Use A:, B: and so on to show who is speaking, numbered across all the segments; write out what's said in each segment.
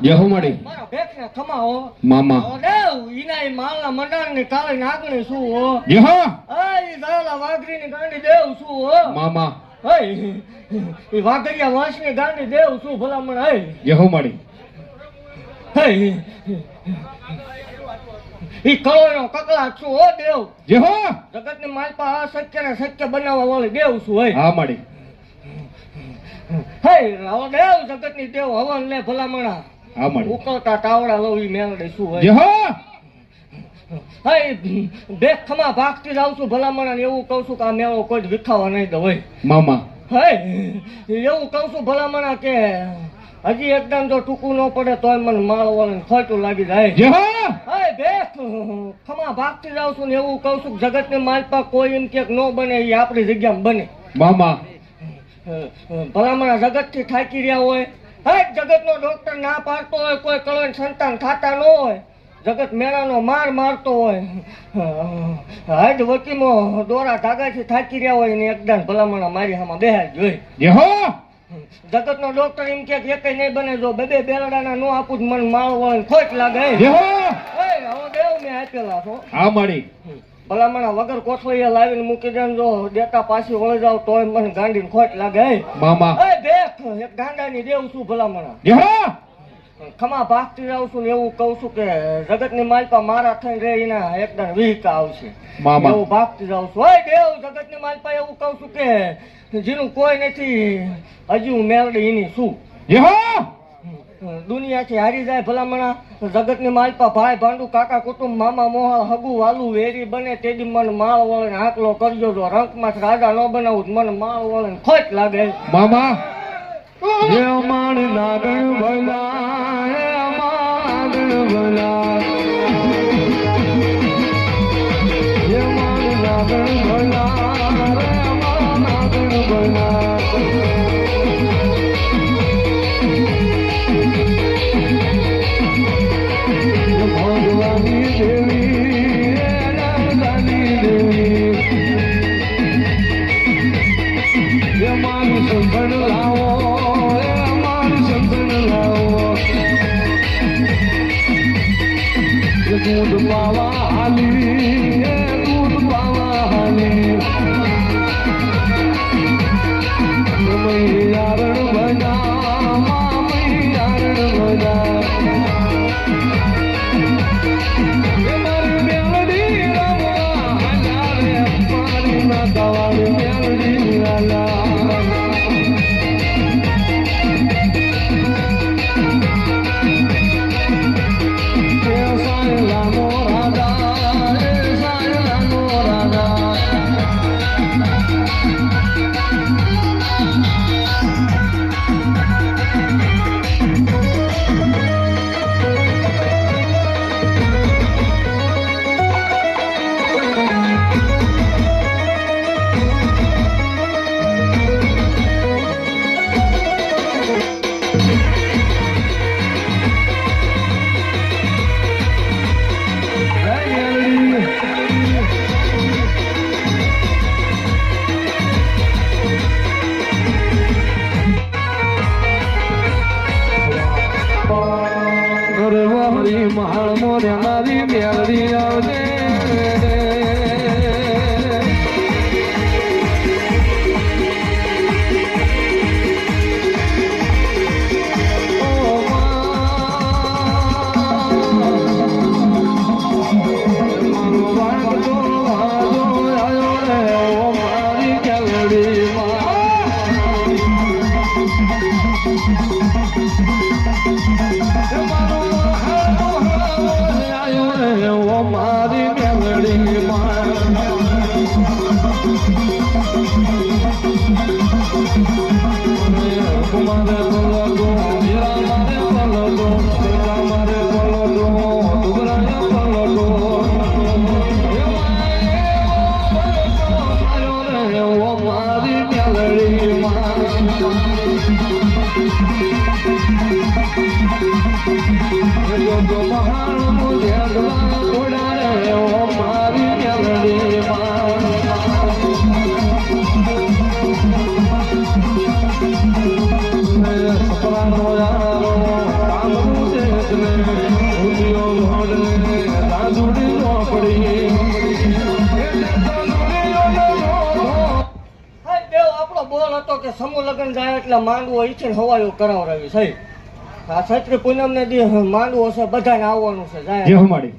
A: જેહો મળી
B: મારા ભેખને ખમાવો
A: મામા
B: ઓ દેવ ઈનાઈ માલના મંડાણની કાળી નાગણી શું હો
A: જેહો
B: આઈ દાલા વાઘરીની ગાંડી દેવ શું હો
A: મામા
B: હે ઈ વાઘરિયા વાંસની ગાંડી દેવ શું ભલામણ હે
A: જેહો મળી
B: હે ઈ કળોનો કકળાટ શું હો દેવ
A: જેહો
B: જગતની માલપા અશક્ય ને શક્ય બનાવવા વાળી દેવ શું હે
A: હા મળી
B: હે રાવ દેવ જગતની દેવ હવન લે ભલામણા
A: હા મળી
B: ઉકળતા તાવડા લવી મેલડે શું હે
A: જેહો
B: હે બેક ખમા ભાગતી જાઉં છું ભલામણા ને એવું કહું છું કે આ મેળો કોઈ જ વિખાવા નહીં દો હોય
A: મામા
B: હે એવું કહું છું ભલામણા કે હજી એકદમ જો ટૂંકું ન પડે તોય મને માળ વાળાને ખોટું લાગી જાય
A: જેહો
B: હે બેક ખમા ભાગતી જાઉં છું ને એવું કહું છું કે જગતની માલપા કોઈ એમ કે ન બને એ આપણી જગ્યામાં બને
A: મામા
B: ભલામણા જગતથી થાકી રહ્યા હોય હે જગતનો ડોક્ટર ના પાડતો હોય કોઈ કળણ સંતાન થતા ન હોય જગત મેળાનો માર મારતો હોય હાડ વકીમો દોરા ધાગાથી થાકી રહ્યા હોય ને એકદમ ભલામણા મારી સામે બેહાડ જોઈ
A: જેહો
B: જગતનો ડોક્ટર એમ કે એકેય નહીં બને જો બે બેલડાના નો આપું મન માળ વાળાને ખોટ લાગે
A: જેહો
B: હવે દેવ મેં આપેલા છો
A: હા મળી
B: ભલામણા વગર કોથળીએ લાવીને મૂકી દે જો દેતા પાછી વળી જાવ તોય મને ગાંડીને ખોટ લાગે
A: મામા
B: હે દેખ એક ગાંડાની દેવ છું ભલામણા
A: જેહો
B: ખમા ભાગતી જાઉં છું ને એવું કહું છું કે જગતની માલપા મારા થઈને રે એના એકદમ વિહકા આવશે
A: મામા
B: એવું ભાગતી જાઉં છું ઓય દેવ જગતની માલપા એવું કહું છું કે જેનું કોઈ નથી હજી હું મેળડી એની શું
A: જેહો
B: દુનિયાથી હારી જાય ભલામણા જગતની માલપા ભાઈ ભાંડુ કાકા કુટુંબ મામા મોહા હગુ વાલું વેરી બને તેદી મને માળ વળે હાકલો કરજો જો રંકમાં રાજા ન બનાવું મને માળ વળે ખોટ લાગે
A: મામા
B: હે માણ નાગણ ભલા હે માગણ ભલા હે માણ નાગણ ભલા હે માગણ ભલા ભગવાની દેવી રામદાની દેવી હે મારી સંભળ લાવો दूध पावा हाली दूध पावा हाली मैयारण बजा मैयारण बजा मारी मेलडी रमवा हजारे मारी माता वाली मेलडी लाला મહાળ મોરે મારી મેળડી આવજે સપના હતો કે સમૂહ લગ્ન જાય એટલે માંડવો ઈચ્છે હવાયો કરાવરાવી સહી આ છત્રી પૂનમ ને દી માંડવો છે બધાને આવવાનું છે જાય
A: જે હમાડી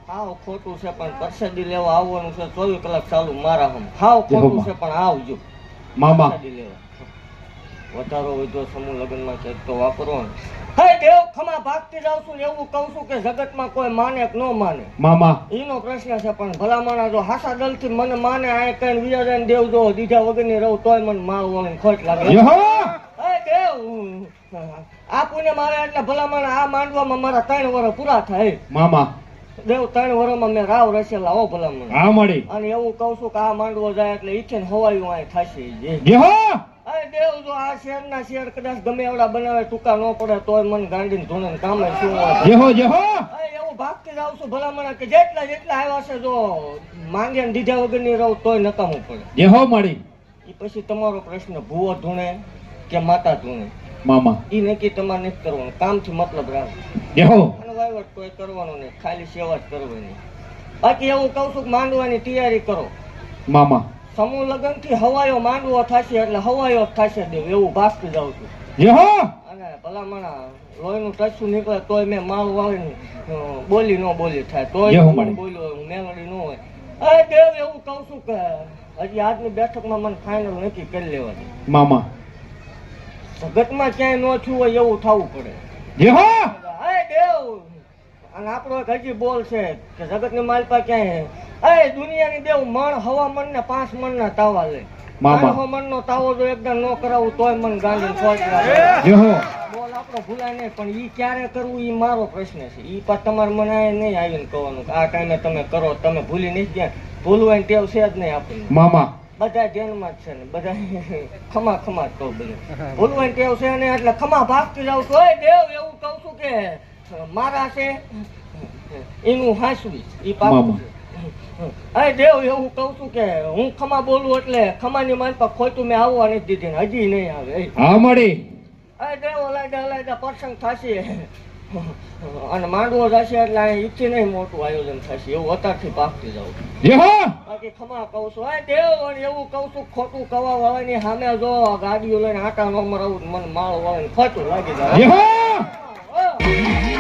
B: હાવ ખોટું છે પણ પરસેદી લેવા આવવાનું છે 24 કલાક ચાલુ મારા હમ હાવ ખોટું છે પણ આવજો
A: મામા
B: પરસેદી લેવા વધારો વધો સમૂહ લગ્નમાં છે તો વાપરો ને હે દેવ ખમા ભાગતી જાઉં છું ને એવું કહું છું કે જગતમાં કોઈ માને કે ન માને
A: મામા
B: એનો પ્રશ્ન છે પણ ભલામણા જો હાસા દલથી મને માને આ કઈ વિયાજન દેવ જો દીધા વગરની રહું તોય મને માળ વળીને ખોટ લાગે
A: યહો
B: હે દેવ આ પુણે મારે એટલે ભલામણા આ માંડવામાં મારા 3 વર્ષ પૂરા થાય
A: મામા
B: દેવ 3 વર્ષમાં મેં રાવ રસેલા હો ભલામણ
A: હા મળી
B: અને એવું કહું છું કે આ માંડવો જાય એટલે ઈથે હવાયું આ થશે
A: યહો
B: અરે દેવ જો આ શેરના શેર કદાચ ગમે એવડા બનાવે ટૂંકા ન પડે તોય મન ગાંડીને ધૂણે કામે શું હોય
A: યહો યહો
B: એવું ભાગતી જાઉં છું ભલામણ કે જેટલા આવ્યા છે જો માંગે ને દીધા વગરની રહું તોય નકામું પડે
A: યહો મળી
B: એ પછી તમારો પ્રશ્ન ભૂવો ધૂણે કે માતા ધૂણે
A: મામા
B: એ નક્કી તમારે નથી કરવાનું કામથી મતલબ રાખો
A: યહો
B: અને વહીવટ કોઈ કરવાનો નહીં ખાલી સેવા જ કરવાની બાકી એવું કહું છું કે માંડવાની તૈયારી કરો
A: મામા
B: સમૂહ લગ્ન થી હવાયો માંડવો થશે એટલે હવાયો જ થશે દેવ એવું ભાગતી જાઉં છું
A: યહો
B: અને ભલામણા લોહીનું ટચું નીકળે તોય મેં માળ વાળીને બોલી ન બોલી થાય તોય બોલ્યો મેલડી ન હોય અરે દેવ એવું કહું છું કે હજી આજની બેઠકમાં મને ફાઇનલ નક્કી કરી લેવાની
A: મામા
B: જગતમાં ક્યાંય ન થયું હોય એવું થવું પડે
A: યહો
B: અરે દેવ અને આપણો એક હજી બોલ છે કે જગતની માલપા ક્યાંય અરે દુનિયાની દેવ મણ હવામણ ને 5 મણના તાવા લે
A: મામા
B: હવામણનો તાવો જો એકદમ ન કરાવું તોય મન ગાંડી ખોટ લાગે
A: યહો
B: બોલ આપણો ભૂલાય નહીં પણ ઈ ક્યારે કરવું ઈ મારો પ્રશ્ન છે ઈ પાછ તમારે મને નહીં આવીને કહેવાનું કે આ ટાઈમે તમે કરો તમે ભૂલી નહીં ગયા ભૂલવાની ટેવ છે જ નહીં આપણને
A: મામા
B: બધા ધ્યાનમાં જ છે ને બધા ખમા ખમા જ કહું બધું ભૂલવાની ટેવ છે ને એટલે ખમા ભાગતી જાઉં છું ઓય દેવ એવું કહું છું કે મારા છે એનું હાંસવી ઈ પાકું છે અરે દેવ એવું કહું છું કે હું ખમા બોલું એટલે ખમાની માન પર ખોટું મેં આવવા નથી દીધી ને હજી નહીં આવે
A: હા મળી
B: અરે દેવ અલાયદા પ્રસંગ થશે અને માંડવો જશે એટલે અહીં ઈચ્છી નહીં મોટું આયોજન થશે એવું અત્યારથી ભાગતી જાઉં
A: યહો
B: બાકી ખમા કહું છું અરે દેવ અને એવું કહું છું ખોટું કવા વાળાની સામે જો ગાડીઓ લઈને આટા ન મરાવું મને માળ વાળીને ખોટું લાગી જાય
A: યહો યહો